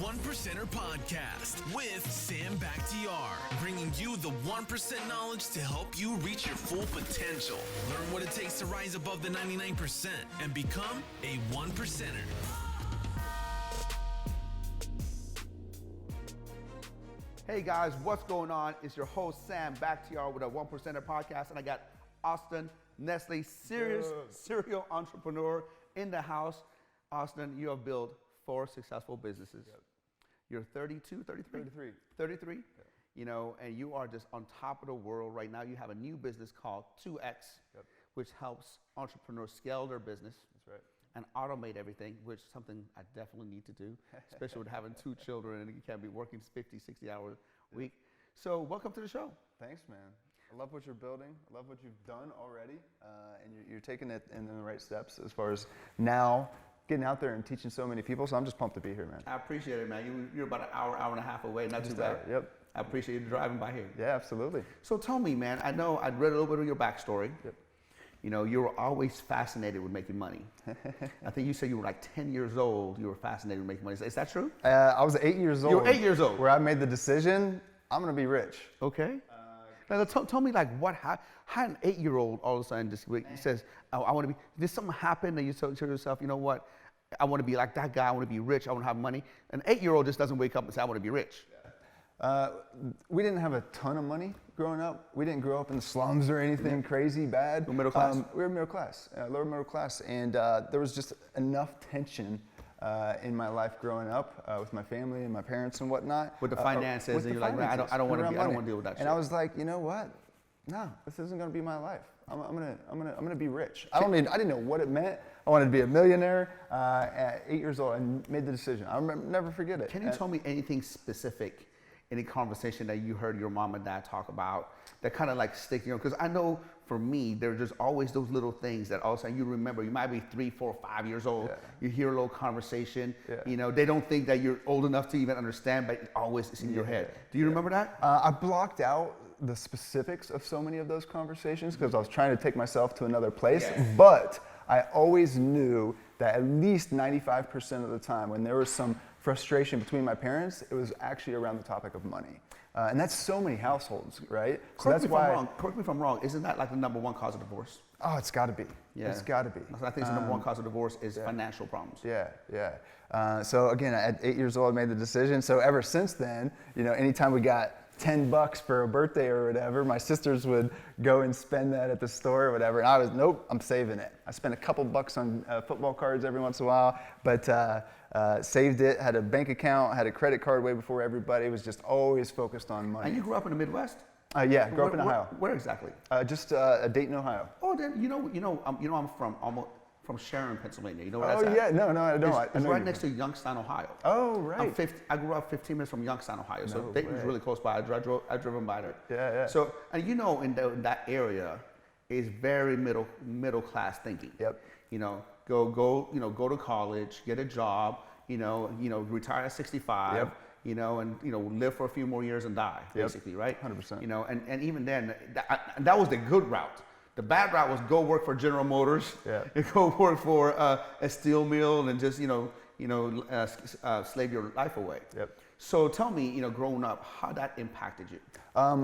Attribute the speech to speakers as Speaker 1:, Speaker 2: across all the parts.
Speaker 1: One Percenter Podcast with Sam Bakhtiar, bringing you the 1% knowledge to help you reach your full potential. Learn what it takes to rise above the 99% and become a 1%er.
Speaker 2: Hey guys, what's going on? It's your host Sam Bakhtiar with a 1%er Podcast, and I got Austin Netzley, serial entrepreneur in the house. Austin, you have built 4 successful businesses.
Speaker 3: Yep.
Speaker 2: You're 32, 33?
Speaker 3: 33.
Speaker 2: 33?
Speaker 3: Yep.
Speaker 2: You know, and you are just on top of the world right now. You have a new business called 2X,
Speaker 3: Yep.
Speaker 2: which helps entrepreneurs scale their business.
Speaker 3: That's right.
Speaker 2: And automate everything, which is something I definitely need to do, especially with having 2 children and you can't be working 50, 60 hours a week. So welcome to the show.
Speaker 3: Thanks, man. I love what you're building. I love what you've done already. And you're taking it in the right steps as far as now getting out there and teaching so many people. So I'm just pumped to be here, man.
Speaker 2: I appreciate it, man. You're about an hour and a half away, not too bad.
Speaker 3: Yep.
Speaker 2: I appreciate you driving by here.
Speaker 3: Yeah, absolutely.
Speaker 2: So tell me, man, I know I'd read a little bit of your backstory.
Speaker 3: Yep.
Speaker 2: You know, you were always fascinated with making money. I think you said you were like 10 years old, you were fascinated with making money. Is that true?
Speaker 3: I was 8 years old.
Speaker 2: You were 8 years old.
Speaker 3: Where I made the decision, I'm going to be rich.
Speaker 2: Okay. Now tell me, like, how an 8-year-old all of a sudden just says, oh, I want to be, did something happen that you told yourself, you know what, I want to be like that guy, I want to be rich, I want to have money. An 8-year-old just doesn't wake up and say, I want to be rich.
Speaker 3: We didn't have a ton of money growing up. We didn't grow up in the slums or anything crazy bad.
Speaker 2: We're middle class?
Speaker 3: We were middle class, lower middle class. And there was just enough tension in my life growing up with my family and my parents and whatnot.
Speaker 2: With the finances, and you're like, man, I don't want to deal with that shit.
Speaker 3: And I was like, you know what? No, this isn't going to be my life. I'm gonna be rich. I didn't know what it meant. I wanted to be a millionaire. At 8 years old, I made the decision. I'll never forget it.
Speaker 2: Can you tell me anything specific, any conversation that you heard your mom and dad talk about that kind of like stick, you know? Because I know for me, there's just always those little things that all of a sudden you remember. You might be 3, 4, 5 years old.
Speaker 3: Yeah.
Speaker 2: You hear a little conversation.
Speaker 3: Yeah.
Speaker 2: You know, they don't think that you're old enough to even understand, but always it's in your head. Do you remember that?
Speaker 3: I blocked out the specifics of so many of those conversations because I was trying to take myself to another place. Yes. But I always knew that at least 95% of the time when there was some frustration between my parents, it was actually around the topic of money. And that's so many households, right? So
Speaker 2: Correct me if I'm wrong. Isn't that like the number 1 cause of divorce?
Speaker 3: Oh, it's got to be.
Speaker 2: Yeah.
Speaker 3: It's got to be.
Speaker 2: I think the number 1 cause of divorce is financial problems.
Speaker 3: Yeah. So again, at 8 years old, I made the decision. So ever since then, you know, anytime we got $10 for a birthday or whatever, my sisters would go and spend that at the store or whatever. And I was, nope, I'm saving it. I spent a couple bucks on football cards every once in a while, but saved it, had a bank account, had a credit card way before everybody, was just always focused on money.
Speaker 2: And you grew up in the Midwest?
Speaker 3: Yeah, grew up in Ohio.
Speaker 2: Where exactly?
Speaker 3: Just Dayton, Ohio.
Speaker 2: Oh, then I'm from Sharon, Pennsylvania. You know where that's
Speaker 3: at? Oh yeah, no, I don't.
Speaker 2: It's right next to Youngstown, Ohio.
Speaker 3: Oh right.
Speaker 2: I grew up 15 minutes from Youngstown, Ohio, so
Speaker 3: No
Speaker 2: Dayton's
Speaker 3: way.
Speaker 2: really close by. I've driven by there.
Speaker 3: Yeah.
Speaker 2: So, and you know, in that area is very middle class thinking.
Speaker 3: Yep.
Speaker 2: You know, go to college, get a job. You know, retire at 65.
Speaker 3: Yep.
Speaker 2: You know, and live for a few more years and die, basically, right?
Speaker 3: 100%.
Speaker 2: You know, and even then, that was the good route. The bad route was go work for General Motors, and go work for a steel mill, and just slave your life away.
Speaker 3: Yep.
Speaker 2: So tell me, growing up, how that impacted you.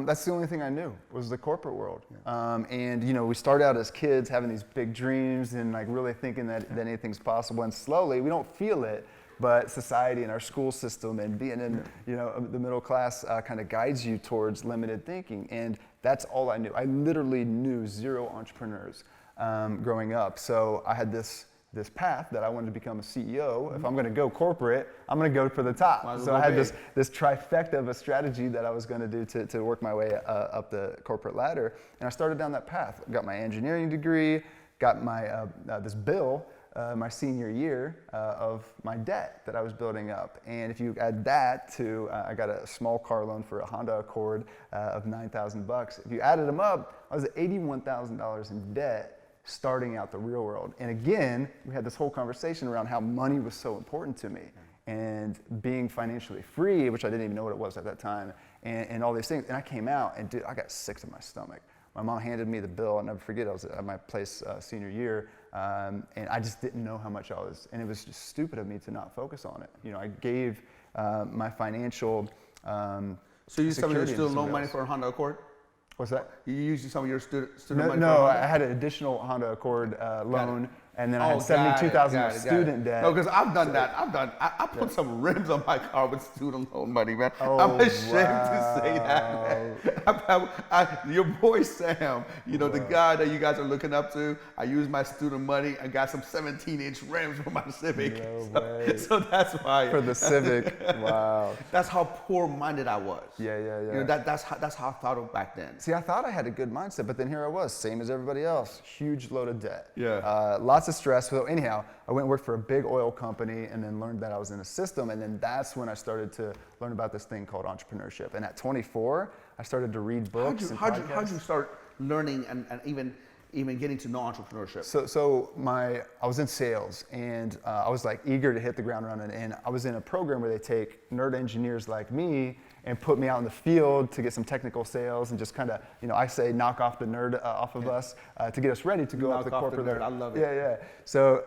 Speaker 3: That's the only thing I knew was the corporate world. And we start out as kids having these big dreams and like really thinking that anything's possible. And slowly, we don't feel it, but society and our school system and being in the middle class kind of guides you towards limited thinking. And that's all I knew. I literally knew 0 entrepreneurs growing up. So I had this path that I wanted to become a CEO. If I'm going to go corporate, I'm going to go for the top. So I had this trifecta of a strategy that I was going to do to work my way up the corporate ladder. And I started down that path. Got my engineering degree, got my this bill my senior year of my debt that I was building up. And if you add that to, I got a small car loan for a Honda Accord of $9,000. If you added them up, I was at $81,000 in debt starting out the real world. And again, we had this whole conversation around how money was so important to me and being financially free, which I didn't even know what it was at that time, and all these things. And I came out and dude, I got sick to my stomach. My mom handed me the bill. I'll never forget, I was at my place senior year, and I just didn't know how much and it was just stupid of me to not focus on it. You know, I gave my financial
Speaker 2: So you used some of your
Speaker 3: security to
Speaker 2: student loan
Speaker 3: somebody
Speaker 2: money
Speaker 3: else.
Speaker 2: for a Honda Accord?
Speaker 3: What's that?
Speaker 2: You used some of your student
Speaker 3: No,
Speaker 2: money
Speaker 3: no,
Speaker 2: for a
Speaker 3: I
Speaker 2: Honda?
Speaker 3: had an additional Honda Accord loan, and then I
Speaker 2: Oh,
Speaker 3: had 72,000
Speaker 2: got
Speaker 3: of
Speaker 2: it.
Speaker 3: student debt.
Speaker 2: No, because I've done that. I put some rims on my car with student loan money, man.
Speaker 3: Oh,
Speaker 2: I'm ashamed to say that. Your boy Sam, you know, the guy that you guys are looking up to, I used my student money and got some 17-inch rims for my Civic.
Speaker 3: No way.
Speaker 2: So that's why.
Speaker 3: For the Civic, wow.
Speaker 2: That's how poor-minded I was.
Speaker 3: Yeah.
Speaker 2: You know, that's how I thought of back then.
Speaker 3: See, I thought I had a good mindset, but then here I was, same as everybody else, huge load of debt.
Speaker 2: Yeah.
Speaker 3: Lots of stress. So anyhow, I went and worked for a big oil company and then learned that I was in a system. And then that's when I started to learn about this thing called entrepreneurship. And at 24, I started to read books and podcasts.
Speaker 2: How'd you start learning and even getting to know entrepreneurship?
Speaker 3: So I was in sales, and I was like eager to hit the ground running. And I was in a program where they take nerd engineers like me and put me out in the field to get some technical sales and just kind of, you know, I say knock off the nerd off of us to get us ready to go up the corporate
Speaker 2: nerd. I love it.
Speaker 3: Yeah. So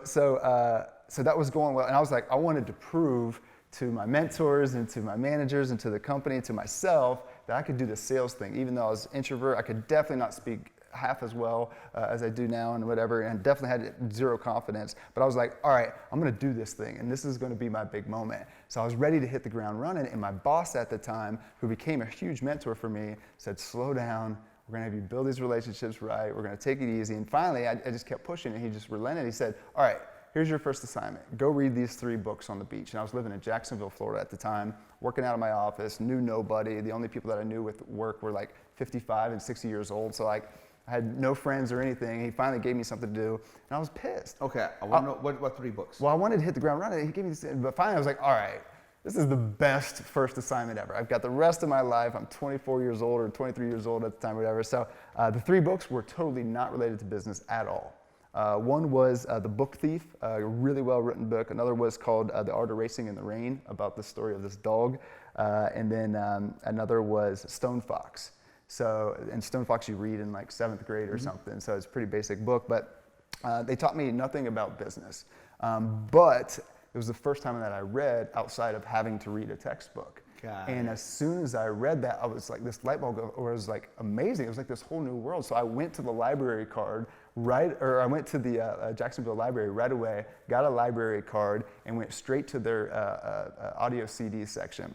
Speaker 3: that was going well, and I was like, I wanted to prove to my mentors and to my managers and to the company and to myself that I could do the sales thing. Even though I was an introvert, I could definitely not speak half as well as I do now and whatever, and definitely had zero confidence. But I was like, all right, I'm gonna do this thing, and this is gonna be my big moment. So I was ready to hit the ground running, and my boss at the time, who became a huge mentor for me, said, slow down, we're gonna have you build these relationships right, we're gonna take it easy. And finally, I just kept pushing, and he just relented. He said, all right, here's your first assignment. Go read these 3 books on the beach. And I was living in Jacksonville, Florida at the time, working out of my office, knew nobody. The only people that I knew with work were like 55 and 60 years old. So like, I had no friends or anything. He finally gave me something to do, and I was pissed.
Speaker 2: Okay, I want to know what 3 books?
Speaker 3: Well, I wanted to hit the ground running. He gave me this, but finally I was like, all right, this is the best first assignment ever. I've got the rest of my life. I'm 24 years old or 23 years old at the time or whatever. So the 3 books were totally not related to business at all. One was The Book Thief, a really well-written book. Another was called The Art of Racing in the Rain, about the story of this dog. And then another was Stone Fox. So, and Stone Fox you read in like 7th grade or something, so it's a pretty basic book, but they taught me nothing about business. But it was the first time that I read outside of having to read a textbook. And as soon as I read that, I was like, this light bulb was like amazing. It was like this whole new world. So I went to the library card, I went to the Jacksonville library right away, got a library card, and went straight to their audio CD section.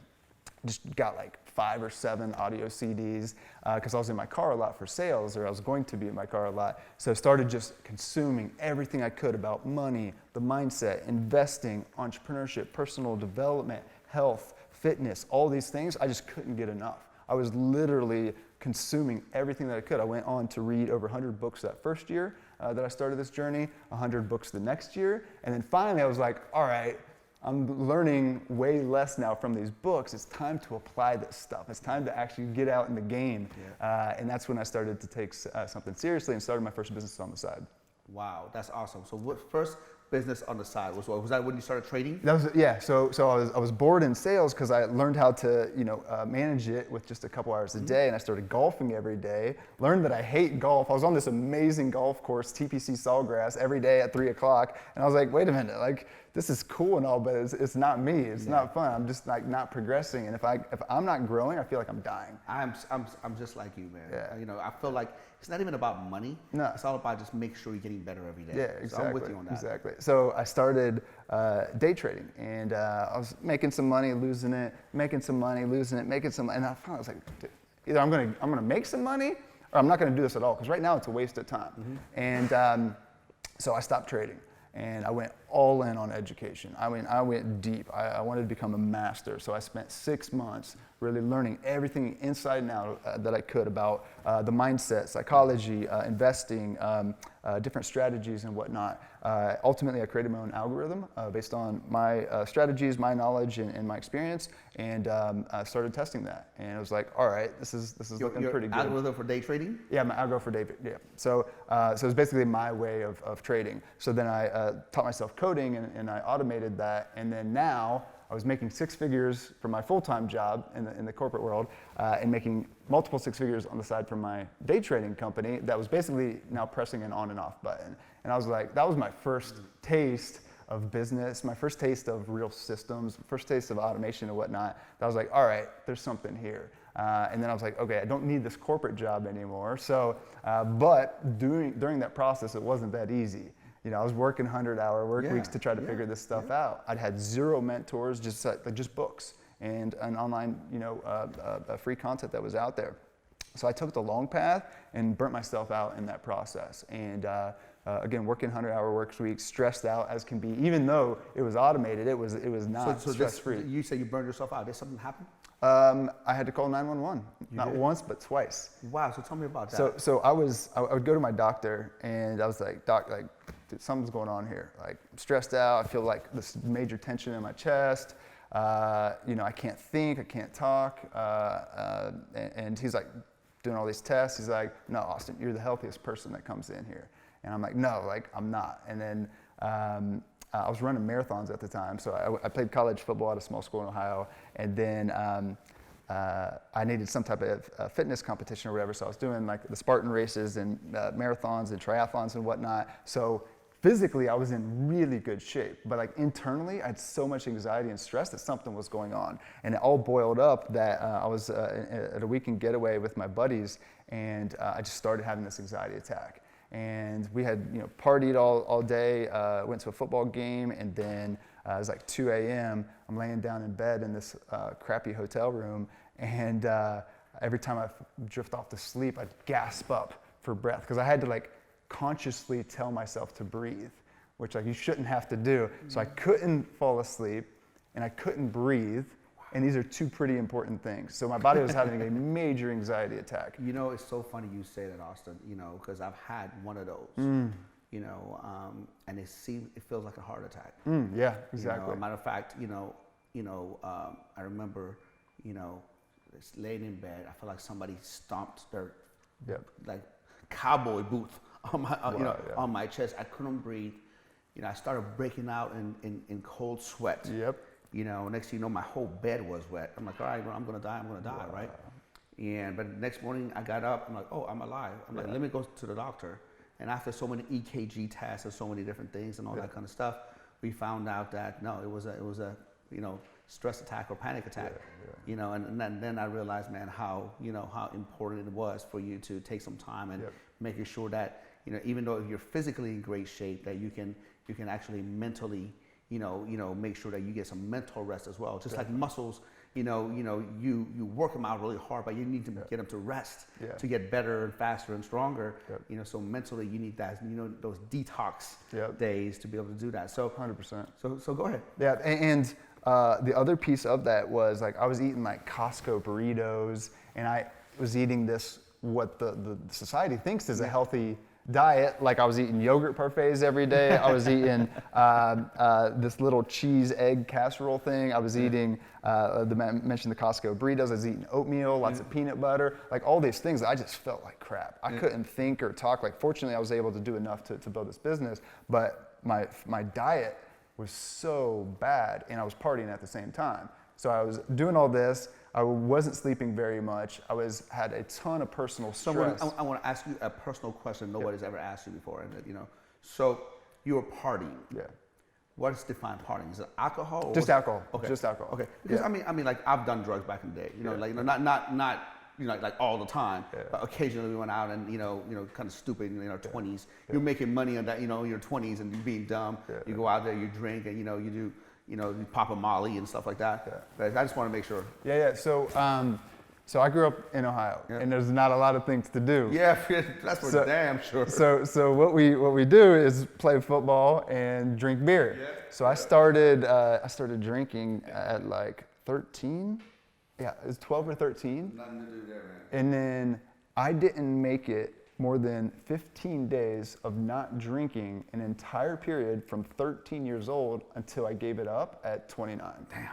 Speaker 3: Just got like 5 or 7 audio CDs because I was in my car a lot for sales, or I was going to be in my car a lot. So I started just consuming everything I could about money, the mindset, investing, entrepreneurship, personal development, health, fitness, all these things. I just couldn't get enough. I was literally consuming everything that I could. I went on to read over 100 books that first year that I started this journey, 100 books the next year, and then finally I was like, all right, I'm learning way less now from these books. It's time to apply this stuff. It's time to actually get out in the game. And that's when I started to take something seriously and started my first business on the side.
Speaker 2: Wow, that's awesome. So what first business on the side was that when you started trading?
Speaker 3: That was, yeah. So I was bored in sales because I learned how to manage it with just a couple hours a day, and I started golfing every day. Learned that I hate golf. I was on this amazing golf course, TPC Sawgrass, every day at 3 o'clock, and I was like, wait a minute, like this is cool and all, but it's not me. It's not fun. I'm just like not progressing, and if I'm not growing, I feel like I'm dying.
Speaker 2: I'm just like you, man.
Speaker 3: Yeah.
Speaker 2: I feel like it's not even about money.
Speaker 3: No.
Speaker 2: It's all about just make sure you're getting better every day.
Speaker 3: Yeah, exactly.
Speaker 2: So I'm with you on that.
Speaker 3: Exactly. So I started day trading, and I was making some money, losing it, making some money, losing it, making some, and I finally was like, dude, either I'm gonna make some money, or I'm not gonna do this at all, because right now it's a waste of time. And so I stopped trading, and I went all in on education. I went deep. I wanted to become a master, so I spent 6 months really learning everything inside and out that I could about the mindset, psychology, investing, different strategies and whatnot. Ultimately, I created my own algorithm based on my strategies, my knowledge, and my experience, and I started testing that. And it was like, all right, this is looking pretty good.
Speaker 2: Algorithm for day trading?
Speaker 3: Yeah, my algo for day. Yeah. So it was basically my way of trading. So then I taught myself coding, and I automated that, and then now I was making 6 figures from my full-time job in the corporate world, and making multiple 6 figures on the side from my day trading company that was basically now pressing an on and off button. And I was like, that was my first taste of business, my first taste of real systems, first taste of automation and whatnot. That I was like, all right, there's something here. And then I was like, okay, I don't need this corporate job anymore. So, but during that process, it wasn't that easy. You know, I was working 100-hour work weeks to try to figure this stuff out. I'd had 0 mentors, just books and an online, free content that was out there. So I took the long path and burnt myself out in that process. And again, working 100-hour work weeks, stressed out as can be. Even though it was automated, it was not stress-free.
Speaker 2: You say you burned yourself out. Did something happen?
Speaker 3: I had to call 911, not once, but twice.
Speaker 2: Wow, so tell me about that.
Speaker 3: So I would go to my doctor and I was like, Doc, like, dude, something's going on here. Like, I'm stressed out. I feel like this major tension in my chest. I can't think, I can't talk. And he's like doing all these tests. He's like, no, Austin, you're the healthiest person that comes in here. And I'm like, no, like, I'm not. And then I was running marathons at the time. So I played college football at a small school in Ohio. And then I needed some type of fitness competition or whatever. So I was doing like the Spartan races and marathons and triathlons and whatnot. So physically, I was in really good shape. But like internally, I had so much anxiety and stress that something was going on. And it all boiled up that I was at a weekend getaway with my buddies. And I just started having this anxiety attack. And we had, partied all day, went to a football game, and then it was like 2 a.m. I'm laying down in bed in this crappy hotel room, and every time I drift off to sleep, I'd gasp up for breath, because I had to like consciously tell myself to breathe, which like you shouldn't have to do. So I couldn't fall asleep, and I couldn't breathe. And these are 2 pretty important things. So my body was having a major anxiety attack.
Speaker 2: It's so funny you say that, Austin, because I've had one of those, and it feels like a heart attack.
Speaker 3: Yeah, exactly.
Speaker 2: Matter of fact, I remember, just laying in bed, I felt like somebody stomped their like cowboy boots on my, on my chest. I couldn't breathe. I started breaking out in cold sweat.
Speaker 3: Yep.
Speaker 2: Next thing you know, my whole bed was wet. I'm like, all right, well, I'm gonna die, right? But the next morning I got up, I'm like, oh, I'm alive. I'm like, let me go to the doctor. And after so many EKG tests and so many different things and all that kind of stuff, we found out that no, it was a stress attack or panic attack. And then I realized, man, how important it was for you to take some time and making sure that, even though you're physically in great shape, that you can actually mentally make sure that you get some mental rest as well. Just like muscles, you work them out really hard, but you need to get them to rest to get better and faster and stronger. So mentally you need that, those detox days to be able to do that. So
Speaker 3: 100%.
Speaker 2: So go ahead.
Speaker 3: Yeah, and the other piece of that was like I was eating like Costco burritos, and I was eating this, what the society thinks is a healthy diet. Like I was eating yogurt parfaits every day. I was eating this little cheese egg casserole thing. I was eating, mentioned the Costco burritos. I was eating oatmeal, lots of peanut butter, like all these things. I just felt like crap. I couldn't think or talk. Like fortunately, I was able to do enough to build this business, but my diet was so bad, and I was partying at the same time. So I was doing all this. I wasn't sleeping very much. Had a ton of personal stress.
Speaker 2: So I want to ask you a personal question nobody's ever asked you before. And so you were partying. Yeah. What is defined partying? Is it alcohol?
Speaker 3: Just alcohol.
Speaker 2: Okay.
Speaker 3: Just alcohol.
Speaker 2: Okay. Because I mean, like I've done drugs back in the day. Not like all the time, but occasionally we went out and kind of stupid in our 20s. You're making money on that, your 20s and you're being dumb. You go out there, you drink, and you do. You pop a Molly and stuff like that. But I just want to make sure.
Speaker 3: Yeah. So I grew up in Ohio, and there's not a lot of things to do.
Speaker 2: Yeah, that's for damn sure.
Speaker 3: So what we do is play football and drink beer. Yeah. So I started drinking at like 13. Yeah, it was 12 or 13.
Speaker 2: Nothing to do there, man.
Speaker 3: And then I didn't make it more than 15 days of not drinking an entire period from 13 years old until I gave it up at 29.
Speaker 2: Damn.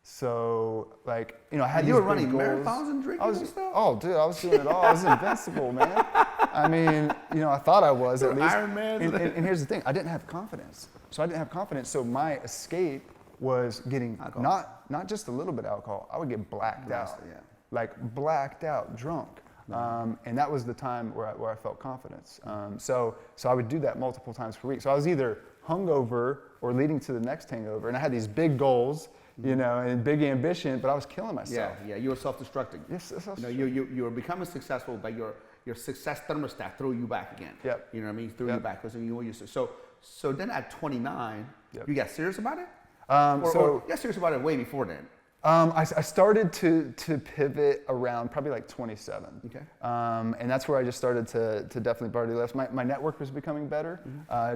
Speaker 3: So, like, I had
Speaker 2: you
Speaker 3: these
Speaker 2: were running
Speaker 3: goals.
Speaker 2: marathons and drinking and stuff?
Speaker 3: Oh, dude, I was doing it all. I was invincible, man. I mean, I thought I was at least.
Speaker 2: Iron Man.
Speaker 3: And here's the thing, I didn't have confidence. So my escape was getting not just a little bit of alcohol. I would get blacked out.
Speaker 2: Yeah.
Speaker 3: Like blacked out, drunk. And that was the time where I felt confidence. So I would do that multiple times per week. So I was either hungover or leading to the next hangover. And I had these big goals, you know, and big ambition, but I was killing myself.
Speaker 2: Yeah, you were self-destructing.
Speaker 3: Yes,
Speaker 2: you were becoming successful, but your success thermostat threw you back again.
Speaker 3: Yep.
Speaker 2: You know what I mean? Threw you back because you were used to. So then at 29, you got serious about it? Or you got serious about it way before then?
Speaker 3: I started to pivot around probably like 27.
Speaker 2: Okay.
Speaker 3: And that's where I just started to definitely party less. My network was becoming better,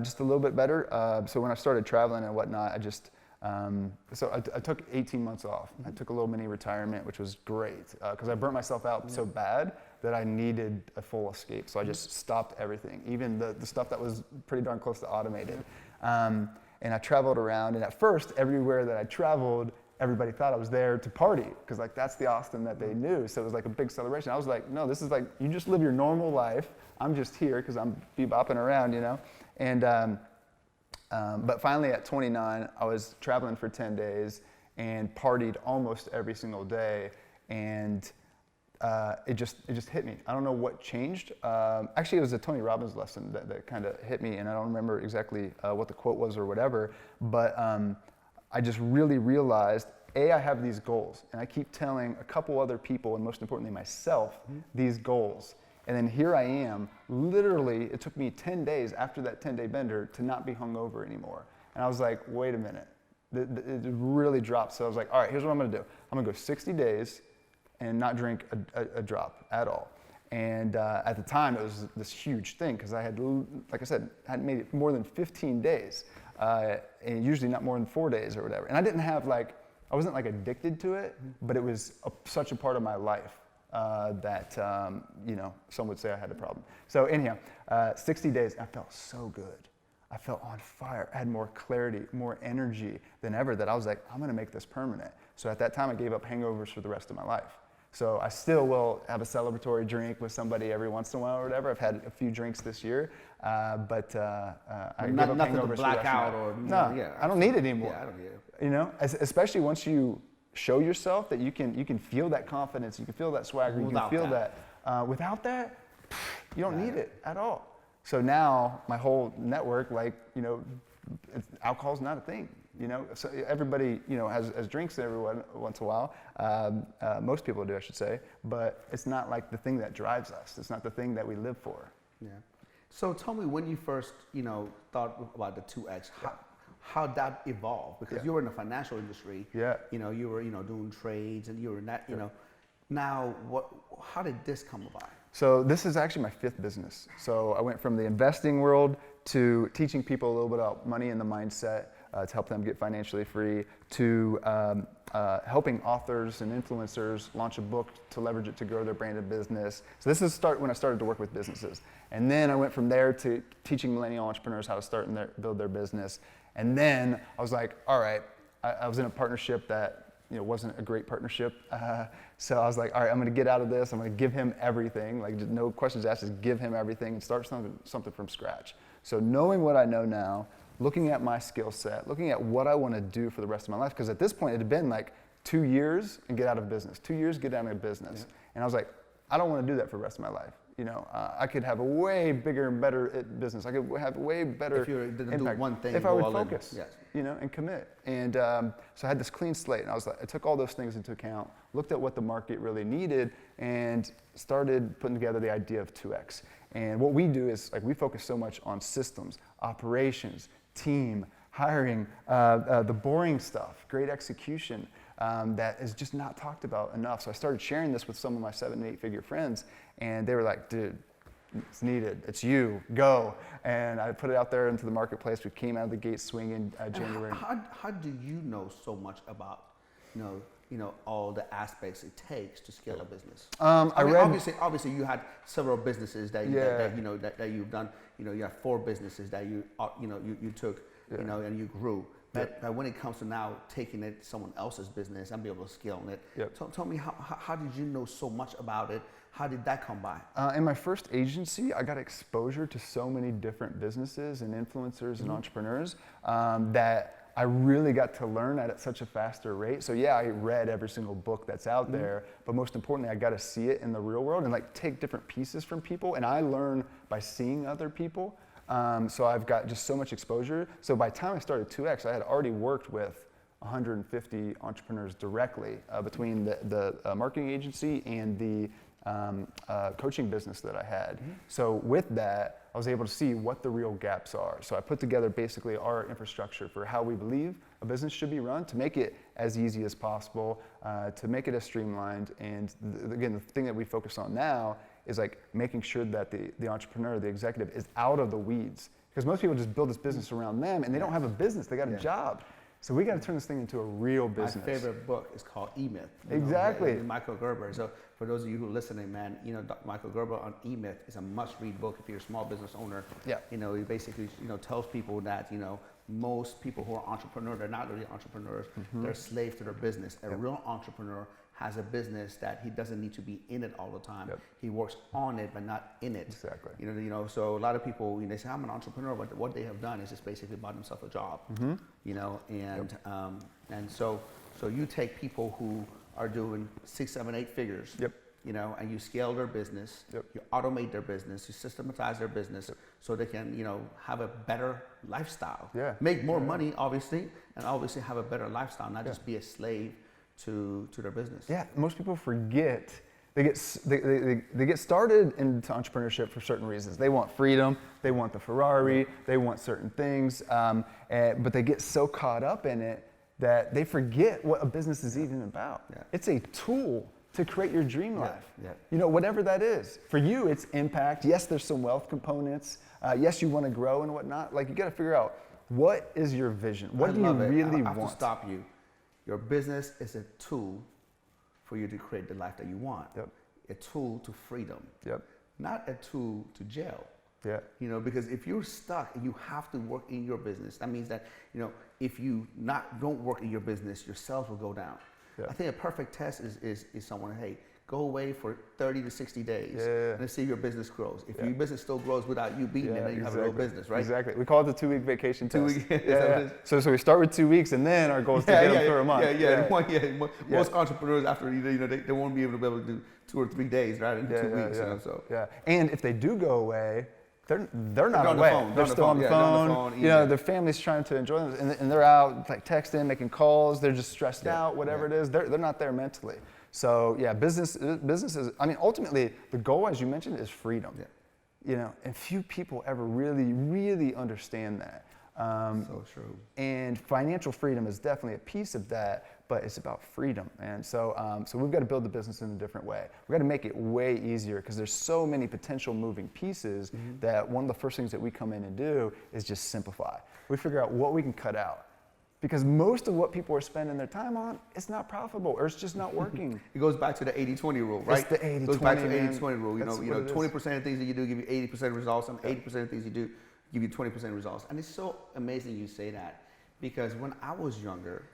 Speaker 3: just a little bit better. So when I started traveling and whatnot, I just, I took 18 months off. I took a little mini retirement, which was great because I burnt myself out so bad that I needed a full escape. So I just stopped everything, even the stuff that was pretty darn close to automated. And I traveled around, and at first, everywhere that I traveled, everybody thought I was there to party, because like that's the Austin that they knew. So it was like a big celebration. I was like, no, this is like, you just live your normal life. I'm just here because I'm bebopping around, you know? And, but finally at 29, I was traveling for 10 days and partied almost every single day. And it just hit me. I don't know what changed. Actually, it was a Tony Robbins lesson that kind of hit me, and I don't remember exactly what the quote was or whatever, but I just really realized, I have these goals, and I keep telling a couple other people, and most importantly myself, these goals. And then here I am, literally, it took me 10 days after that 10-day bender to not be hungover anymore. And I was like, wait a minute, it really dropped. So I was like, all right, here's what I'm gonna do. I'm gonna go 60 days and not drink a drop at all. And at the time, it was this huge thing, because I had, like I said, hadn't made it more than 15 days, and usually not more than 4 days or whatever. And I didn't have I wasn't like addicted to it, but it was such a part of my life that, you know, some would say I had a problem. So anyhow, 60 days, I felt so good. I felt on fire. I had more clarity, more energy than ever, that I was like, I'm gonna make this permanent. So at that time, I gave up hangovers for the rest of my life. So I still will have a celebratory drink with somebody every once in a while or whatever. I've had a few drinks this year, but I gave up
Speaker 2: nothing
Speaker 3: hangovers
Speaker 2: to
Speaker 3: for the
Speaker 2: black
Speaker 3: rest
Speaker 2: out
Speaker 3: of my
Speaker 2: or
Speaker 3: life. No, I don't need it anymore.
Speaker 2: Yeah, I don't need it.
Speaker 3: You know, especially once you show yourself that you can feel that confidence, you can feel that swagger, you can feel that. Without that, you don't need it at all. So now my whole network, like, you know, alcohol's not a thing. You know, so everybody, you know, has drinks every once in a while. Most people do, I should say. But it's not like the thing that drives us. It's not the thing that we live for.
Speaker 2: Yeah. So tell me, when you first, you know, thought about the 2X, how that evolved? Because you were in the financial industry.
Speaker 3: Yeah.
Speaker 2: You know, you were, you know, doing trades, and you were not, you know. Now, how did this come about?
Speaker 3: So this is actually my 5th business. So I went from the investing world to teaching people a little bit about money and the mindset, to help them get financially free, to helping authors and influencers launch a book to leverage it to grow their branded business. So this is when I started to work with businesses. And then I went from there to teaching millennial entrepreneurs how to start and build their business. And then I was like, all right, I was in a partnership that, you know, wasn't a great partnership. So I was like, all right, I'm gonna get out of this. I'm gonna give him everything. Like, just no questions asked, just give him everything and start something from scratch. So knowing what I know now, looking at my skill set, looking at what I want to do for the rest of my life, because at this point it had been like 2 years and get out of business, 2 years, get out of business. Yeah. And I was like, I don't want to do that for the rest of my life. You know, I could have a way bigger and better business. I could have a way better
Speaker 2: if you didn't
Speaker 3: impact
Speaker 2: do one thing,
Speaker 3: if I would focus,
Speaker 2: yes.
Speaker 3: You know, and commit. And so I had this clean slate, and I took all those things into account, looked at what the market really needed, and started putting together the idea of 2X. And what we do is, like, we focus so much on systems, operations, team, hiring, the boring stuff, great execution, that is just not talked about enough. So I started sharing this with some of my 7- and 8-figure friends, and they were like, dude, it's needed, it's you, go. And I put it out there into the marketplace. We came out of the gate swinging January.
Speaker 2: How do you know so much about, you know, all the aspects it takes to scale a business? I mean, obviously you had several businesses that you've done. You know, you have 4 businesses that you took, you know, and you grew. But when it comes to now taking it someone else's business and be able to scale on it, tell me how did you know so much about it? How did that come by?
Speaker 3: In my first agency, I got exposure to so many different businesses and influencers and entrepreneurs that I really got to learn at such a faster rate. So yeah, I read every single book that's out there, but most importantly, I got to see it in the real world and like take different pieces from people. And I learn by seeing other people. So I've got just so much exposure. So by the time I started 2X, I had already worked with 150 entrepreneurs directly between the marketing agency and the coaching business that I had. So with that, I was able to see what the real gaps are. So I put together basically our infrastructure for how we believe a business should be run to make it as easy as possible, to make it as streamlined. And again, the thing that we focus on now is like making sure that the entrepreneur, the executive, is out of the weeds. Because most people just build this business around them and they don't have a business, they got a job. So we got to turn this thing into a real business.
Speaker 2: My favorite book is called E-Myth.
Speaker 3: Exactly.
Speaker 2: Michael Gerber. So for those of you who are listening, man, Michael Gerber on E-Myth is a must-read book if you're a small business owner.
Speaker 3: Yeah.
Speaker 2: He basically, tells people that, most people who are entrepreneurs, they're not really entrepreneurs. They're slaves to their business. A real entrepreneur has a business that he doesn't need to be in it all the time. He works on it, but not in it.
Speaker 3: Exactly.
Speaker 2: So a lot of people, they say, I'm an entrepreneur, but what they have done is just basically bought themselves a job, and so you take people who are doing 6, 7, 8 figures, and you scale their business, you automate their business, you systematize their business so they can, have a better lifestyle, make more money, obviously, and obviously have a better lifestyle, not just be a slave to their business.
Speaker 3: Yeah, most people forget. They get started into entrepreneurship for certain reasons. They want freedom, they want the Ferrari, they want certain things, but they get so caught up in it that they forget what a business is even about. It's a tool to create your dream life. Whatever that is. For you, it's impact. Yes, there's some wealth components. Yes, you want to grow and whatnot. Like, you got to figure out, what is your vision? What do you really want?
Speaker 2: I have to stop you. Your business is a tool for you to create the life that you want. A tool to freedom. Not a tool to jail. Because if you're stuck and you have to work in your business, that means that, if you don't work in your business, your sales will go down. I think a perfect test is someone, hey, go away for 30 to 60 days and let's see if your business grows. If your business still grows without you being there, then you have a real business, right?
Speaker 3: Exactly. We call it the 2-week vacation test.
Speaker 2: 2 weeks.
Speaker 3: So we start with 2 weeks, and then our goal is to get them through a month.
Speaker 2: Most entrepreneurs, after they won't be able to do 2 or 3 days, right? In 2 weeks.
Speaker 3: And if they do go away, they're not away. They're still on the phone. Their family's trying to enjoy them, and they're out like texting, making calls. They're just stressed out, whatever it is. They're not there mentally. So business is. I mean, ultimately, the goal, as you mentioned, is freedom. And few people ever really, really understand that.
Speaker 2: So true.
Speaker 3: And financial freedom is definitely a piece of that, but it's about freedom. And so we've got to build the business in a different way. We've got to make it way easier, because there's so many potential moving pieces that one of the first things that we come in and do is just simplify. We figure out what we can cut out. Because most of what people are spending their time on, it's not profitable, or it's just not working.
Speaker 2: It goes back to the 80-20 rule, right?
Speaker 3: It's the 80-20.
Speaker 2: It goes back to the 80-20 rule. 20% of things that you do give you 80% results, and 80% of things you do give you 20% results. And it's so amazing you say that, because when I was younger,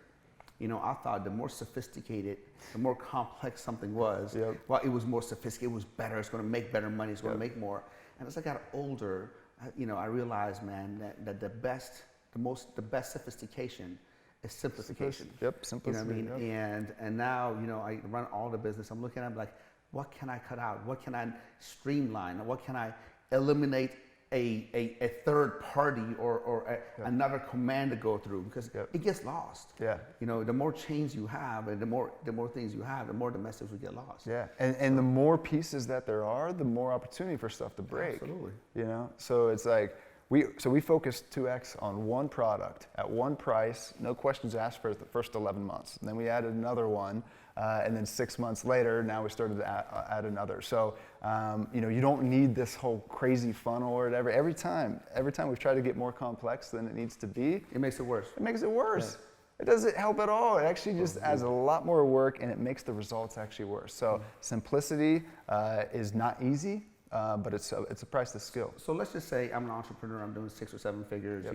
Speaker 2: I thought the more sophisticated, the more complex something was, well, it was more sophisticated, it was better, it's going to make better money, it's going to make more. And as I got older, I realized, man, that the best sophistication is simplification.
Speaker 3: Simplicity.
Speaker 2: You know what I mean? And now, I run all the business. I'm looking at it like, what can I cut out? What can I streamline? What can I eliminate a third party or another command to go through? Because it gets lost. The more chains you have, and the more things you have, the more the message will get lost.
Speaker 3: And the more pieces that there are, the more opportunity for stuff to break.
Speaker 2: Absolutely.
Speaker 3: So it's like, we focused 2X on one product at one price, no questions asked for the first 11 months. And then we added another one, and then 6 months later, now we started to add another. So, you don't need this whole crazy funnel or whatever. Every time we've tried to get more complex than it needs to be.
Speaker 2: It makes it worse.
Speaker 3: It makes it worse. It doesn't help at all. It actually just adds a lot more work, and it makes the results actually worse. So simplicity is not easy. But it's a priceless skill.
Speaker 2: So let's just say I'm an entrepreneur. I'm doing 6 or 7 figures,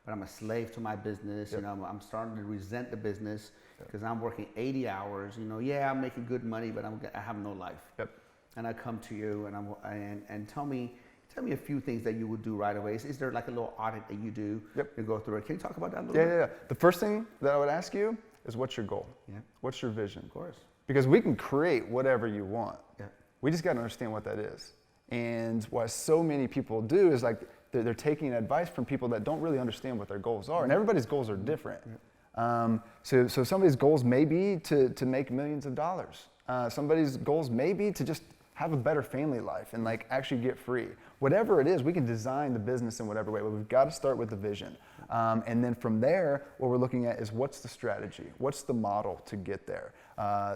Speaker 2: but I'm a slave to my business. I'm starting to resent the business because I'm working 80 hours. I'm making good money, but I have no life. And I come to you and tell me tell me a few things that you would do right away. Is there like a little audit that you do?
Speaker 3: Yep.
Speaker 2: You go through it. Can you talk about that a little bit?
Speaker 3: Yeah. The first thing that I would ask you is, what's your goal?
Speaker 2: Yeah.
Speaker 3: What's your vision?
Speaker 2: Of course.
Speaker 3: Because we can create whatever you want.
Speaker 2: Yeah.
Speaker 3: We just got to understand what that is. And what so many people do is like they're taking advice from people that don't really understand what their goals are. And everybody's goals are different. Yeah. So somebody's goals may be to make millions of dollars. Somebody's goals may be to just have a better family life and like actually get free. Whatever it is, we can design the business in whatever way, but we've got to start with the vision. And then from there, what we're looking at is, what's the strategy? What's the model to get there?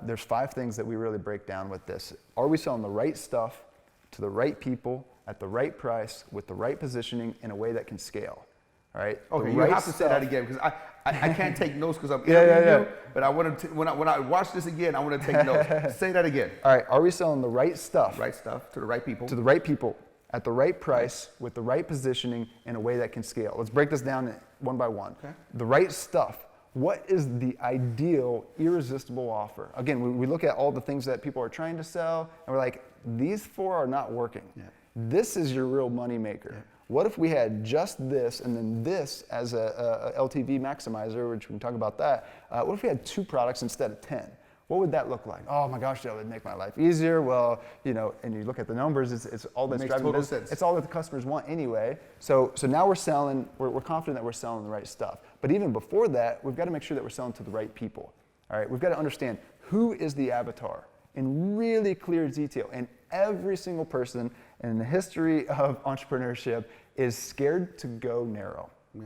Speaker 3: There's 5 things that we really break down with this. Are we selling the right stuff to the right people at the right price with the right positioning in a way that can scale? All right.
Speaker 2: Okay,
Speaker 3: you
Speaker 2: right have to say that again, because I can't take notes because I'm interviewing you. But I want to when I watch this again, I want to take notes. Say that again.
Speaker 3: All right. Are we selling the right stuff?
Speaker 2: Right stuff to the right people.
Speaker 3: To the right people at the right price with the right positioning in a way that can scale. Let's break this down one by one. Okay. The right stuff. What is the ideal, irresistible offer? Again, we look at all the things that people are trying to sell, and we're like, these 4 are not working. Yeah. This is your real money maker. Yeah. What if we had just this and then this as a LTV maximizer, which we can talk about that. What if we had 2 products instead of 10? What would that look like? Oh my gosh, that would make my life easier. Well, and you look at the numbers, it's all that's driving business. Sense. It's all that the customers want anyway. So now we're confident that we're selling the right stuff. But even before that, we've got to make sure that we're selling to the right people. All right, we've got to understand who is the avatar in really clear detail. And every single person in the history of entrepreneurship is scared to go narrow. Yeah.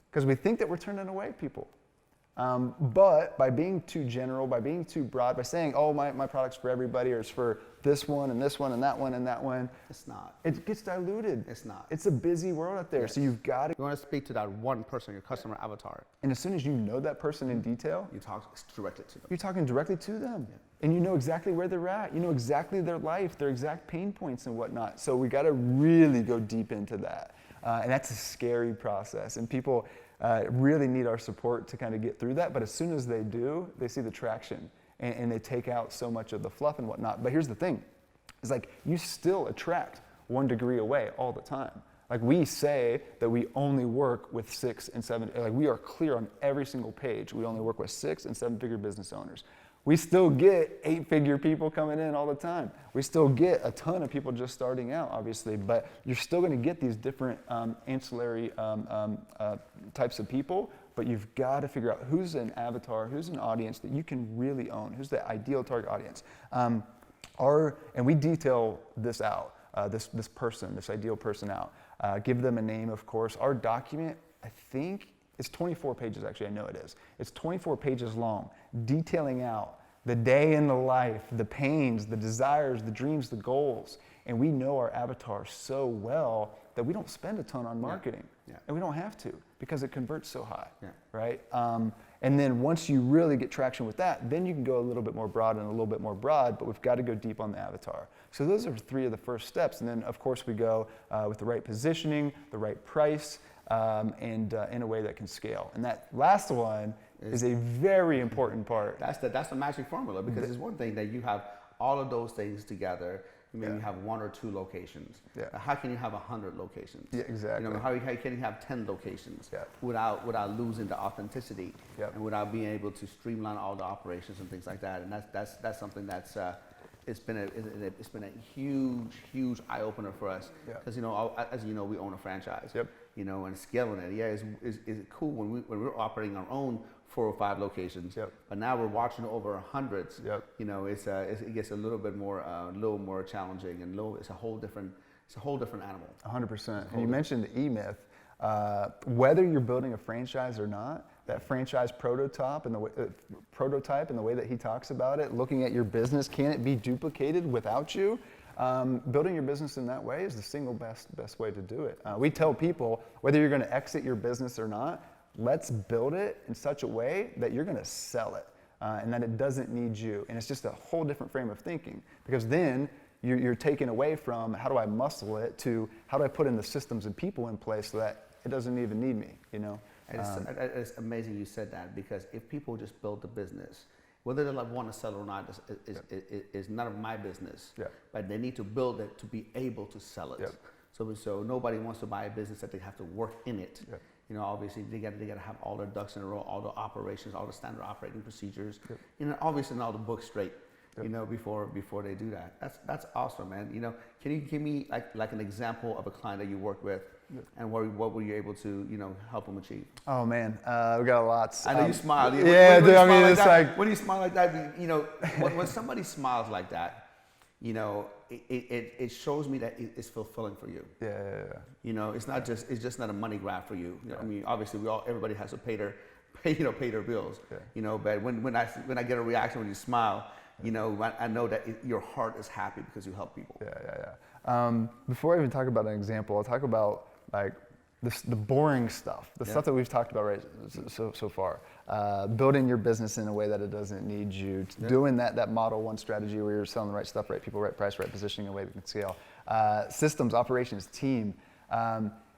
Speaker 3: Because we think that we're turning away people. But by being too general, by being too broad, by saying, oh, my product's for everybody, or it's for this one and this one and that one and that one.
Speaker 2: It's not.
Speaker 3: It gets diluted.
Speaker 2: It's not.
Speaker 3: It's a busy world out there. Yes. So you've got to.
Speaker 2: You want to speak to that one person, your customer avatar.
Speaker 3: And as soon as you know that person in detail,
Speaker 2: you talk directly to them.
Speaker 3: You're talking directly to them. Yeah. And you know exactly where they're at. You know exactly their life, their exact pain points and whatnot. So we got to really go deep into that. And that's a scary process. And people really need our support to kind of get through that. But as soon as they do, they see the traction and they take out so much of the fluff and whatnot. But here's the thing. It's like you still attract 1 degree away all the time. Like we say that we only work with 6 and 7, like we are clear on every single page. We only work with 6 and 7-figure business owners. We still get 8-figure people coming in all the time. We still get a ton of people just starting out, obviously, but you're still going to get these different ancillary types of people, but you've got to figure out who's an avatar, who's an audience that you can really own, who's the ideal target audience. And we detail this out, this ideal person out. Give them a name, of course. Our document, I think, it's 24 pages, actually, I know it is. It's 24 pages long, detailing out the day in the life, the pains, the desires, the dreams, the goals. And we know our avatar so well that we don't spend a ton on marketing. Yeah. And we don't have to because it converts so high, right? And then once you really get traction with that, then you can go a little bit more broad and a little bit more broad, but we've got to go deep on the avatar. So those are 3 of the first steps. And then, of course, we go with the right positioning, the right price, and in a way that can scale. And that last one is a very important part.
Speaker 2: That's the magic formula, because it's one thing that you have all of those things together. Maybe you have 1 or 2 locations. Yeah. How can you have 100 locations? Yeah, exactly. How can you have 10 locations without losing the authenticity and without being able to streamline all the operations and things like that? And that's something that's it's been a huge eye opener for us, because as you know, we own a franchise. Yep. And scaling it, is cool when we're operating our own 4 or 5 locations. Yep. But now we're watching over hundreds. Yep. It gets a little bit more challenging, and it's a whole different animal.
Speaker 3: 100%. And you mentioned the E-Myth. Whether you're building a franchise or not, that franchise prototype and the way that he talks about it, looking at your business, can it be duplicated without you? Building your business in that way is the single best way to do it. We tell people, whether you're going to exit your business or not, let's build it in such a way that you're going to sell it and that it doesn't need you. And it's just a whole different frame of thinking, because then you're taken away from how do I muscle it to how do I put in the systems and people in place so that it doesn't even need me,
Speaker 2: It's amazing you said that, because if people just build the business, whether they want to sell or not is none of my business. Yeah. But they need to build it to be able to sell it. Yep. So nobody wants to buy a business that they have to work in it.
Speaker 3: Yep.
Speaker 2: You know, obviously they got to have all their ducks in a row, all the operations, all the standard operating procedures.
Speaker 3: Yep.
Speaker 2: You know, obviously and all the books straight.
Speaker 3: Yep.
Speaker 2: You know, before they do that. That's awesome, man. You know, can you give me like an example of a client that you worked with, and what were you able to help them achieve?
Speaker 3: Oh man, we got lots.
Speaker 2: I know you smile.
Speaker 3: Yeah,
Speaker 2: when
Speaker 3: dude. I mean,
Speaker 2: like
Speaker 3: it's
Speaker 2: that,
Speaker 3: like
Speaker 2: when you smile like that, you know, when somebody smiles like that, you know, it shows me that it's fulfilling for you.
Speaker 3: Yeah.
Speaker 2: You know, it's just not a money grab for you. I mean, obviously everybody has to pay their bills.
Speaker 3: Yeah.
Speaker 2: You know, but when I get a reaction when you smile, you know, I know that your heart is happy because you help people.
Speaker 3: Yeah. Before I even talk about an example, I'll talk about like the boring stuff, the stuff that we've talked about so far. Building your business in a way that it doesn't need you. Doing that Model 1 strategy where you're selling the right stuff, right people, right price, right positioning in a way that can scale. Systems, operations, team.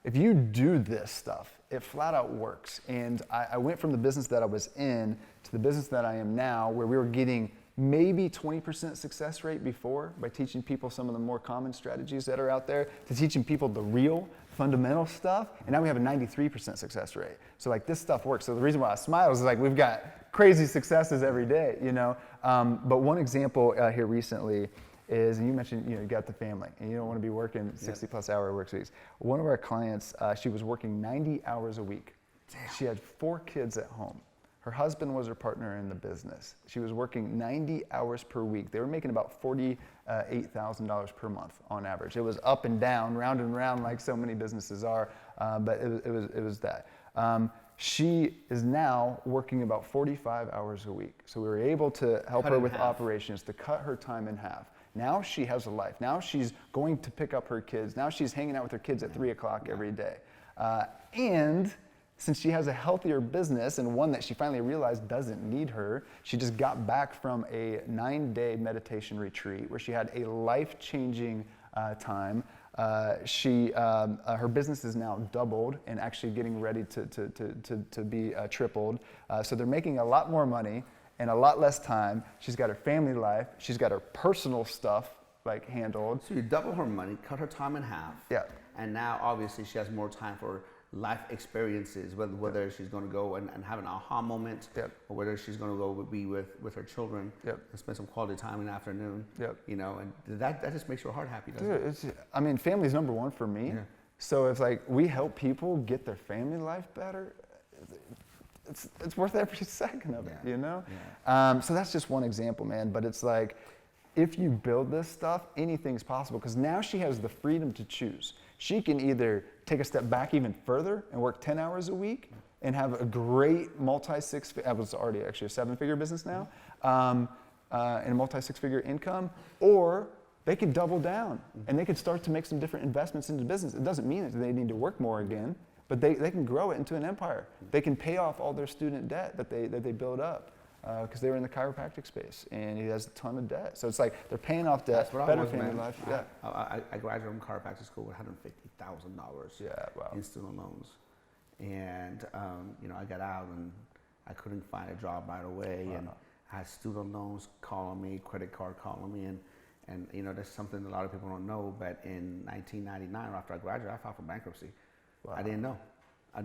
Speaker 3: If you do this stuff, it flat out works. And I went from the business that I was in to the business that I am now, where we were getting maybe 20% success rate before by teaching people some of the more common strategies that are out there, to teaching people the real fundamental stuff, and now we have a 93% success rate. So like this stuff works. So the reason why I smile is like we've got crazy successes every day, you know. But one example here recently is, and you mentioned, you got the family, and you don't want to be working 60 plus hour work weeks. One of our clients, she was working 90 hours a week. Damn. She had 4 kids at home. Her husband was her partner in the business. She was working 90 hours per week. They were making about $48,000 per month on average. It was up and down, round and round, like so many businesses are, but it was that. She is now working about 45 hours a week. So we were able to help her with operations, to cut her time in half. Now she has a life. Now she's going to pick up her kids. Now she's hanging out with her kids at 3 o'clock every day. And since she has a healthier business, and one that she finally realized doesn't need her, she just got back from a 9-day meditation retreat where she had a life-changing time. Her business is now doubled and actually getting ready to be tripled. So they're making a lot more money in a lot less time. She's got her family life. She's got her personal stuff like handled.
Speaker 2: So you double her money, cut her time in half.
Speaker 3: Yeah.
Speaker 2: And now obviously she has more time for life experiences, whether she's going to go and have an aha moment, or whether she's going to go be with her children and spend some quality time in the afternoon. You know, and that just makes your heart happy, doesn't it?
Speaker 3: I mean, family's number one for me. So if like we help people get their family life better, it's worth every second of it, you know? So that's just one example, man. But it's like, if you build this stuff, anything's possible, because now she has the freedom to choose. She can either take a step back even further and work 10 hours a week and have a great I was already actually a 7-figure business now, and a multi-6-figure income, or they could double down and they could start to make some different investments into business. It doesn't mean that they need to work more again, but they can grow it into an empire. They can pay off all their student debt that they build up. Because they were in the chiropractic space, and he has a ton of debt. So it's like they're paying off debt, better family life.
Speaker 2: I graduated from chiropractic school with $150,000 in student loans, and I got out and I couldn't find a job right away, and I had student loans calling me, credit card calling me, and that's something a lot of people don't know. But in 1999, after I graduated, I filed for bankruptcy. I didn't know. I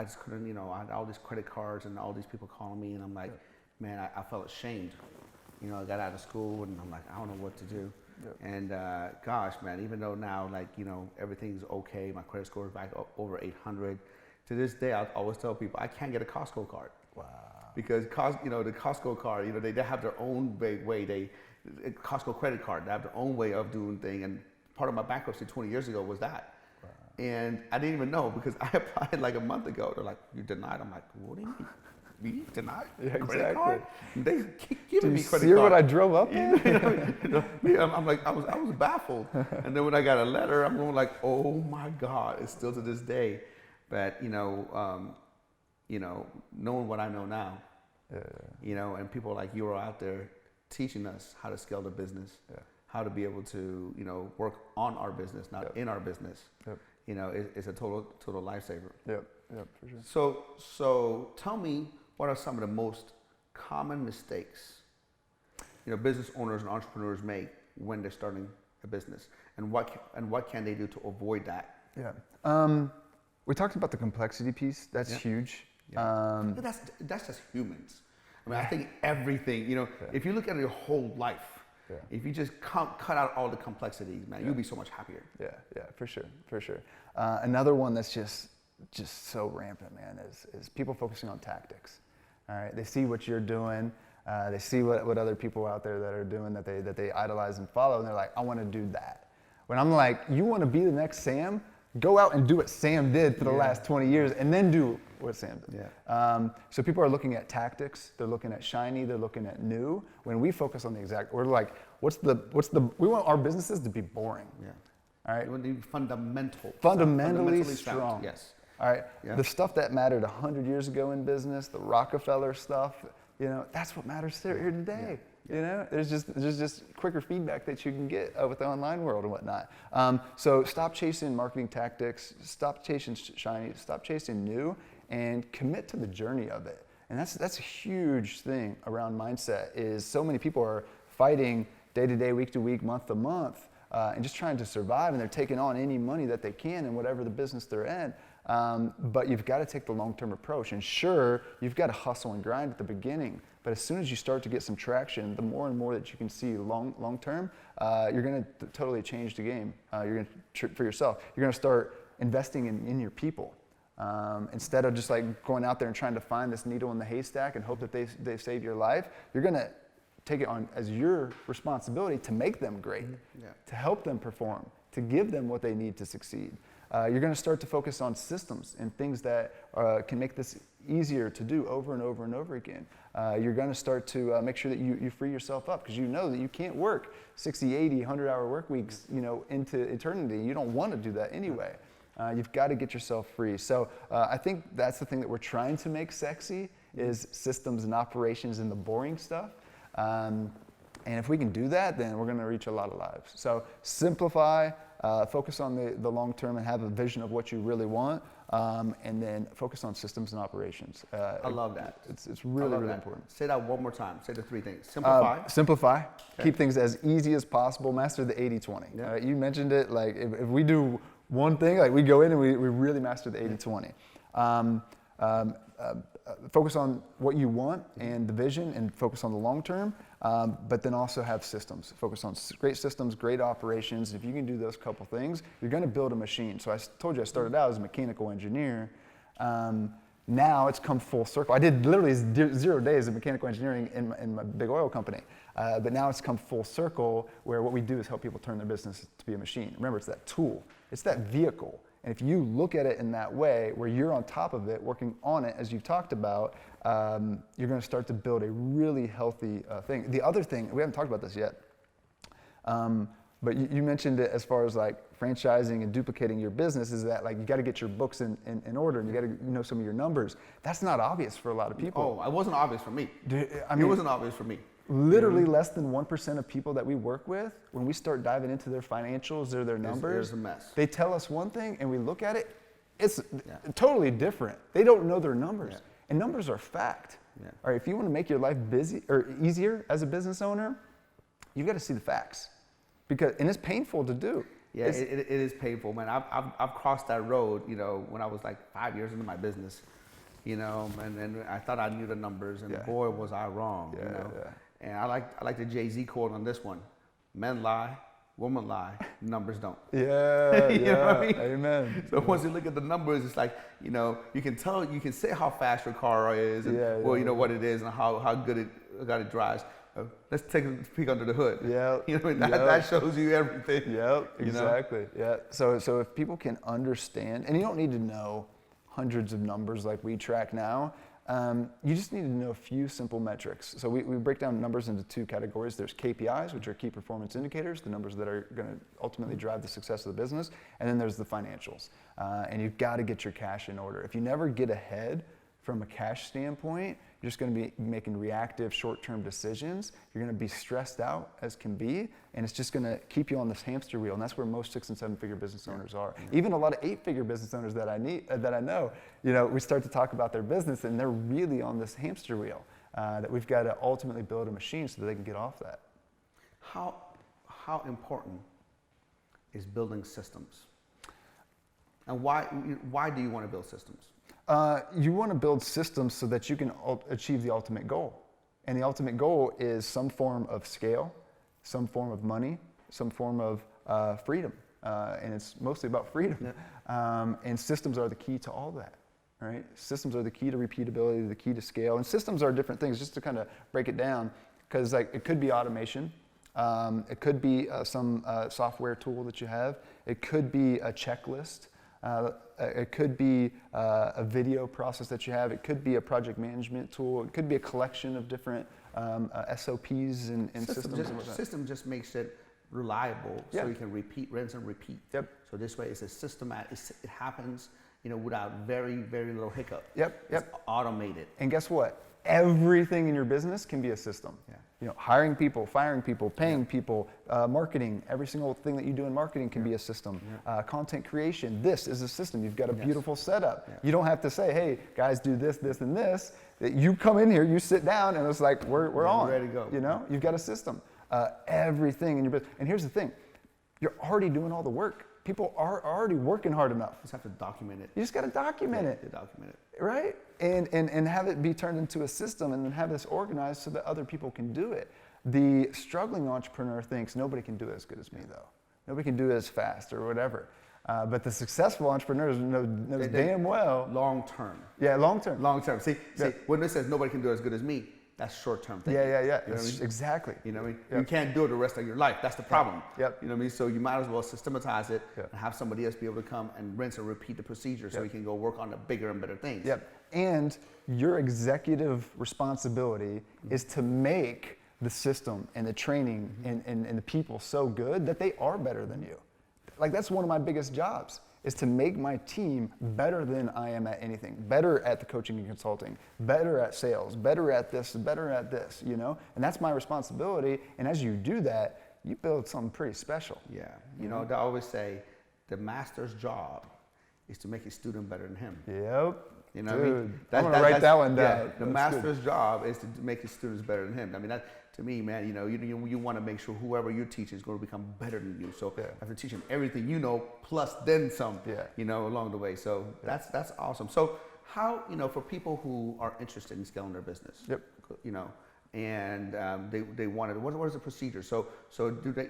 Speaker 2: just couldn't, I had all these credit cards and all these people calling me, and I'm like, man, I felt ashamed. I got out of school and I'm like, I don't know what to do. And gosh, man, even though now, like, everything's okay, my credit score is back over 800. To this day, I always tell people, I can't get a Costco card. Wow. Because, the Costco card, they have their own way, Costco credit card, they have their own way of doing things. And part of my bankruptcy 20 years ago was that. And I didn't even know, because I applied like a month ago. They're like, you denied. I'm like, what do you mean? Me denied? Credit card? They keep giving me credit card.
Speaker 3: You hear what I drove up in?
Speaker 2: I'm like, I was baffled. And then when I got a letter, I'm going like, oh my God, it's still to this day. But knowing what I know now, and people like you are out there teaching us how to scale the business, how to be able to work on our business, not in our business. It's a total lifesaver.
Speaker 3: For sure.
Speaker 2: So tell me, what are some of the most common mistakes business owners and entrepreneurs make when they're starting a business, and what can they do to avoid that?
Speaker 3: Yeah. We talked about the complexity piece. That's huge.
Speaker 2: Yeah. But that's just humans. I mean, I think everything, if you look at your whole life, if you just cut out all the complexities, man, you'll be so much happier.
Speaker 3: Yeah, for sure. Another one that's just so rampant, man, is people focusing on tactics. All right, they see what you're doing, they see what other people out there that are doing that they idolize and follow, and they're like, I want to do that. When I'm like, you want to be the next Sam? Go out and do what Sam did for the last 20 years, and then do what Sam did.
Speaker 2: Yeah.
Speaker 3: So people are looking at tactics, they're looking at shiny, they're looking at new. When we focus on we're like, we want our businesses to be boring.
Speaker 2: Yeah.
Speaker 3: All right.
Speaker 2: It would be
Speaker 3: Fundamentally strong.
Speaker 2: sound. Yes.
Speaker 3: All right.
Speaker 2: Yeah.
Speaker 3: The stuff that mattered 100 years ago in business, the Rockefeller stuff, that's what matters here today. Yeah. There's just quicker feedback that you can get with the online world and whatnot. So stop chasing marketing tactics, stop chasing shiny, stop chasing new, and commit to the journey of it. And that's a huge thing around mindset. Is so many people are fighting day to day, week to week, month to month, and just trying to survive, and they're taking on any money that they can in whatever the business they're in. But you've got to take the long-term approach. And sure, you've got to hustle and grind at the beginning. But as soon as you start to get some traction, the more and more that you can see long-term, you're going to totally change the game. You're going to for yourself. You're going to start investing in your people. Instead of just like going out there and trying to find this needle in the haystack and hope that they save your life, you're going to take it on as your responsibility to make them great, to help them perform, to give them what they need to succeed. You're going to start to focus on systems and things that can make this easier to do over and over and over again. You're going to start to make sure that you free yourself up, because you know that you can't work 60, 80, 100-hour work weeks, into eternity. You don't want to do that anyway. You've got to get yourself free. So I think that's the thing that we're trying to make sexy, is systems and operations and the boring stuff. And if we can do that, then we're going to reach a lot of lives. So simplify, focus on the long term and have a vision of what you really want, and then focus on systems and operations.
Speaker 2: I love that.
Speaker 3: It's really important.
Speaker 2: Say that one more time. Say the three things.
Speaker 3: Simplify. Okay. Keep things as easy as possible. Master the 80-20.
Speaker 2: Yeah.
Speaker 3: You mentioned it. Like if we do one thing, like we go in and we really master the 80-20. Focus on what you want and the vision, and focus on the long term, but then also have systems. Focus on great systems, great operations. If you can do those couple things, you're going to build a machine. So I told you I started out as a mechanical engineer. Now it's come full circle. I did literally 0 days of mechanical engineering in my big oil company, but now it's come full circle where what we do is help people turn their business to be a machine. Remember, it's that tool. It's that vehicle. And if you look at it in that way, where you're on top of it, working on it, as you've talked about, you're going to start to build a really healthy thing. The other thing, we haven't talked about this yet, but you mentioned it as far as like franchising and duplicating your business, is that like you got to get your books in order, and you got to know some of your numbers. That's not obvious for a lot of people.
Speaker 2: Oh, it wasn't obvious for me.
Speaker 3: Dude,
Speaker 2: it wasn't obvious for me.
Speaker 3: Literally less than 1% of people that we work with, when we start diving into their financials or their numbers,
Speaker 2: it's a mess.
Speaker 3: They tell us one thing and we look at it, it's totally different. They don't know their numbers. And numbers are fact. All right, if you want to make your life busy or easier as a business owner, you've got to see the facts. And it's painful to do.
Speaker 2: Yeah, it is painful, man. I've crossed that road, when I was like 5 years into my business, and I thought I knew the numbers, and boy, was I wrong, And I like the Jay-Z quote on this one: men lie, women lie, numbers don't.
Speaker 3: Yeah,
Speaker 2: you know what I mean?
Speaker 3: Amen.
Speaker 2: So once you look at the numbers, it's like, you can say how fast your car is, and what it is, and how good it drives. Let's take a peek under the hood. That shows you everything.
Speaker 3: Exactly. Yeah. So if people can understand, and you don't need to know hundreds of numbers like we track now. You just need to know a few simple metrics. So we break down numbers into two categories. There's KPIs, which are key performance indicators, the numbers that are going to ultimately drive the success of the business. And then there's the financials. And you've got to get your cash in order. If you never get ahead from a cash standpoint, you're just going to be making reactive short-term decisions. You're going to be stressed out as can be, and it's just going to keep you on this hamster wheel. And that's where most 6- and 7-figure business owners are. Even a lot of 8-figure business owners that I know, we start to talk about their business, and they're really on this hamster wheel that we've got to ultimately build a machine so that they can get off that.
Speaker 2: How important is building systems. And why do you want to build systems?
Speaker 3: You want to build systems so that you can achieve the ultimate goal. And the ultimate goal is some form of scale, some form of money, some form of freedom. And it's mostly about freedom. Yeah. And systems are the key to all that, right? Systems are the key to repeatability, the key to scale. And systems are different things, just to kind of break it down, because like it could be automation. It could be some software tool that you have. It could be a checklist. It could be a video process that you have. It could be a project management tool. It could be a collection of different SOPs and systems.
Speaker 2: System just makes it reliable,
Speaker 3: Yeah.
Speaker 2: so you can rinse and repeat.
Speaker 3: Yep.
Speaker 2: So this way, it's a system. It happens, without very, very little hiccup.
Speaker 3: Yep.
Speaker 2: It's automated.
Speaker 3: And guess what? Everything in your business can be a system.
Speaker 2: Yeah.
Speaker 3: Hiring people, firing people, paying people, marketing. Every single thing that you do in marketing can be a system.
Speaker 2: Yeah.
Speaker 3: Content creation. This is a system. You've got a beautiful setup.
Speaker 2: Yeah.
Speaker 3: You don't have to say, "Hey, guys, do this, this, and this." You come in here, you sit down, and it's like we're on.
Speaker 2: Ready to go.
Speaker 3: You've got a system. Everything in your business. And here's the thing: you're already doing all the work. People are already working hard enough.
Speaker 2: You just have to document it.
Speaker 3: You just got to document it.
Speaker 2: To document it.
Speaker 3: Right? And have it be turned into a system, and then have this organized so that other people can do it. The struggling entrepreneur thinks nobody can do it as good as me, though. Nobody can do it as fast or whatever. But the successful entrepreneurs knows damn well.
Speaker 2: Long term.
Speaker 3: Yeah, long term.
Speaker 2: Long term. See, when it says nobody can do it as good as me, that's short term thinking.
Speaker 3: Yeah.
Speaker 2: You know what I mean?
Speaker 3: Exactly.
Speaker 2: You know what I mean?
Speaker 3: Yep.
Speaker 2: You can't do it the rest of your life. That's the problem.
Speaker 3: Yep.
Speaker 2: You know what I mean? So you might as well systematize it
Speaker 3: Yep.
Speaker 2: and have somebody else be able to come and rinse and repeat the procedure so you can go work on the bigger and better things.
Speaker 3: Yep. And your executive responsibility is to make the system and the training and the people so good that they are better than you. Like, that's one of my biggest jobs, is to make my team better than I am at anything, better at the coaching and consulting, better at sales, better at this, And that's my responsibility. And as you do that, you build something pretty special.
Speaker 2: Yeah. They always say the master's job is to make his student better than him.
Speaker 3: Yep.
Speaker 2: You know
Speaker 3: Dude,
Speaker 2: what I mean?
Speaker 3: I'm gonna write that one down.
Speaker 2: Yeah, the
Speaker 3: That's
Speaker 2: master's job is to make his students better than him. I mean, that, to me, man, you want to make sure whoever you teach is going to become better than you. So you have to teach them everything you know, plus then some, along the way. So that's awesome. So how, for people who are interested in scaling their business, and they wanted, what is the procedure? So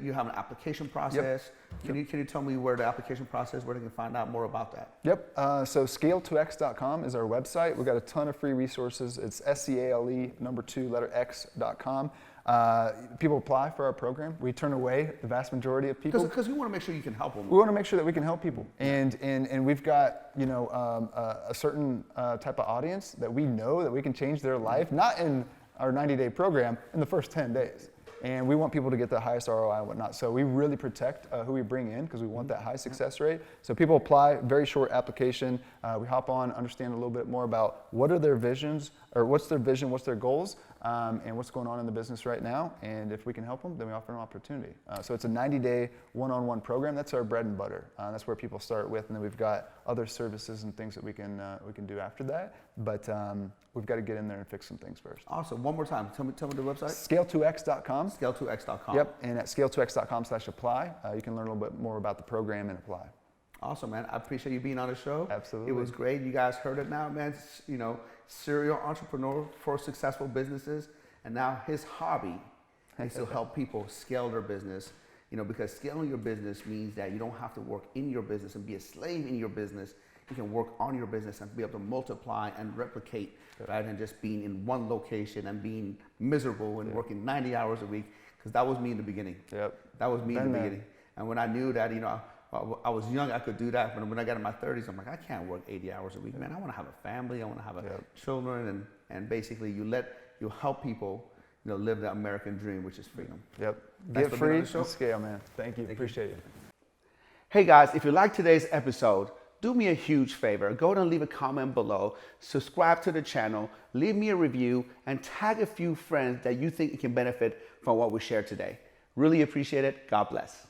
Speaker 2: you have an application process? Can you tell me where the application process, where they can find out more about that?
Speaker 3: Yep. So scale2x.com is our website. We've got a ton of free resources. It's SCALE X.com. People apply for our program. We turn away the vast majority of people.
Speaker 2: Because we want to make sure you can help them.
Speaker 3: We want to make sure that we can help people. And we've got, a certain type of audience that we know that we can change their life, not in our 90-day program, in the first 10 days. And we want people to get the highest ROI and whatnot. So we really protect who we bring in, because we want that high success rate. So people apply, very short application. We hop on, understand a little bit more about what are their visions, or what's their vision, what's their goals, and what's going on in the business right now. And if we can help them, then we offer an opportunity. So it's a 90-day one-on-one program. That's our bread and butter. That's where people start with. And then we've got other services and things that we can do after that. But we've got to get in there and fix some things first.
Speaker 2: Awesome. One more time. Tell me the website.
Speaker 3: Scale2x.com.
Speaker 2: Scale2x.com.
Speaker 3: Yep. And at scale2x.com/apply, you can learn a little bit more about the program and apply.
Speaker 2: Awesome, man. I appreciate you being on the show.
Speaker 3: Absolutely.
Speaker 2: It was great. You guys heard it now, man. Serial entrepreneur for successful businesses. And now his hobby is to help people scale their business. Because scaling your business means that you don't have to work in your business and be a slave in your business. You can work on your business and be able to multiply and replicate, rather than just being in one location and being miserable and working 90 hours a week. Because that was me in the beginning.
Speaker 3: Yep.
Speaker 2: That was me in the beginning. And when I knew that, I was young, I could do that. But when I got in my 30s, I'm like, I can't work 80 hours a week, man. I want to have a family. I want to have children. And basically, you help people, live the American dream, which is freedom.
Speaker 3: Yep. Get free and scale, man. Thank you. Appreciate it.
Speaker 2: Hey, guys, if you like today's episode, do me a huge favor. Go ahead and leave a comment below. Subscribe to the channel. Leave me a review. And tag a few friends that you think can benefit from what we shared today. Really appreciate it. God bless.